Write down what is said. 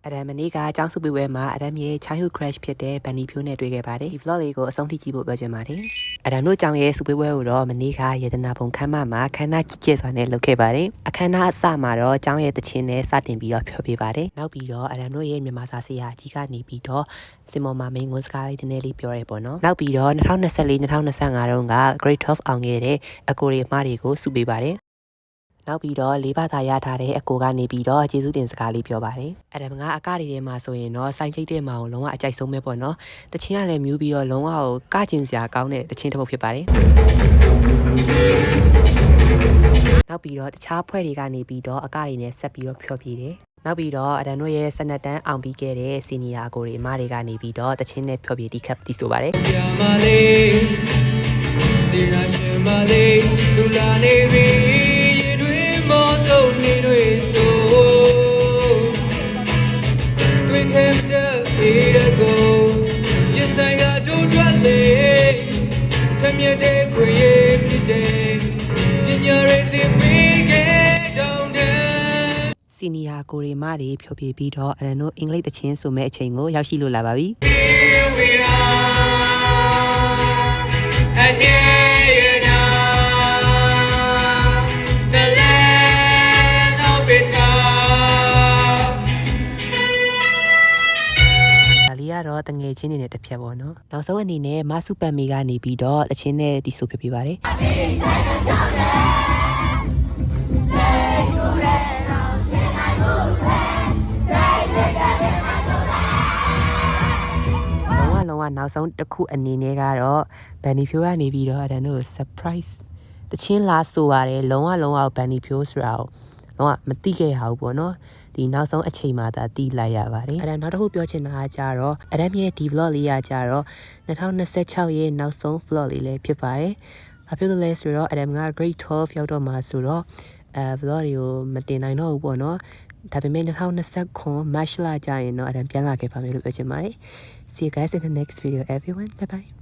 အရမ်မနေ့ကအကြောင်းစုပေးပွဲမှာအရမ်ရဲ့ childhood crush ဖြစ်တဲ့ Bunny ဖြိုးနဲ့တွေ့ခဲ့ပါတယ်ဒီ vlog လေးကိုအဆုံးထိကြည့်ဖို့ပြောချင်ပါတယ်အရမ်တို့အကြောင်းရဲ့စုပေးပွဲကိုတော့မနေ့ကရတနာဘုံခမ်းမမှာခမ်းနားကြီးကျယ်စွာနဲ့လုပ်ခဲ့ပါတယ်အခမ်းအနားအစမှာတော့အကြောင်းရဲ့တခြင်းနဲ့စတင်ပြီးတော့ဖျော်ဖြေပါတယ်နောက်ပြီးတော့အရမ်တို့ရဲ့မြန်မာစာဆရာအကြီးကနေပြီးတော့စင်မော်မာမင်းဝန်စကားလေးနည်းနည်းလေးပြောရဲပေါ့နော်နောက်ပြီးတော့2024-2025တုန်းက grade 12အောင်ခဲ့တဲ့အကိုတွေအမတွေကိုစုပေးပါတယ်နောက်ပြီးတော့လေးဘာသာရထားတဲ့အကိုကနေပြီးတော့ကျေးဇူးတင်စကားလေးပြောပါတယ်။အဲ့ဒါကအကတွေထဲမှာဆိုရင်တော့စိုင်းချိတ်တဲ့မှာကိုလုံးဝအကြိုက်ဆုံးပဲပေါ့နော်။တချင်းကလည်းမြူးပြီးတော့လုံးဝကိုကကျင်စရာကောင်းတဲ့တချင်းတစ်ပုဒ်ဖြစ်ပါတယ်။နောက်ပြီးတော့တခြားဖွဲ့တွေကနေပြီးတော့အကတွေနဲ့ဆက်ပြီးတော့ဖျော်ဖြေတယ်။နောက်ပြီးတော့အဒန်တို့ရဲ့စနက်တန်းအောင်ပြီးခဲ့တဲ့စီနီယာအကိုတွေအမတွေကနေပြီးတော့တချင်းနဲ့ဖျော်ဖြေတီးခတ်တီးဆိုပါတယ်။စီနာရှင်မလေးဒူလာနေပြီမောစုံနေတွေဆိုတွေ့ခဲ့တဲ့အေးရကိုရဆိုင်ကတို့တွက်လေခမရတဲ့ခွေရဖြစ်တယ်ပညာရည်သင်ပေးခဲ့တောင်းတယ်စီနီယာကိုရီမတွေဖြောပြပြီးတော့အရန်တို့အင်္ဂလိပ်တချင်းဆိုမဲ့အချိန်ကိုရောက်ရှိလို့လာပါပြီတော့တငယ်ချင်းတွေနဲ့တစ်ဖြတ်ပေါ့နော်နောက်ဆုံးအနေနဲ့မဆုပတ်မီကနေပြီးတော့အချင်းနဲ့ဒီဆိုပြပြပါတယ်လုံးဝနောက်ဆုံးတစ်ခုအနေနဲ့ကတော့ Bunny ဖြိုးကနေပြီးတော့အတန်းတို့ surprise တချင်းလာဆိုပါတယ်လုံးဝ Bunny ဖြိုးဆိုတာကိုလုံးဝမသိခဲ့ရဘူးပေါ့နော်ဒီနောက်ဆုံးအချိန်မှသာတီးလိုက်ရပါတယ်အဲ့ဒါနောက်တစ်ခုပြောချင်တာကကြတော့အရမ်ရဲ့ဒီ vlog လေးကကြတော့2026ရဲ့နောက်ဆုံး vlog လေးလည်းဖြစ်ပါတယ်ဘာဖြစ်လို့လဲဆိုတော့အရမ်က grade 12ရောက်တော့မှာဆိုတော့vlog တွေကိုမတင်နိုင်တော့ဘူးပေါ့နော်ဒါပေမဲ့2029 March လကြာရင်တော့အရမ်ပြန်လာခဲ့ပါမယ်လို့ပြောချင်ပါတယ် See you guys in the next video everyone bye bye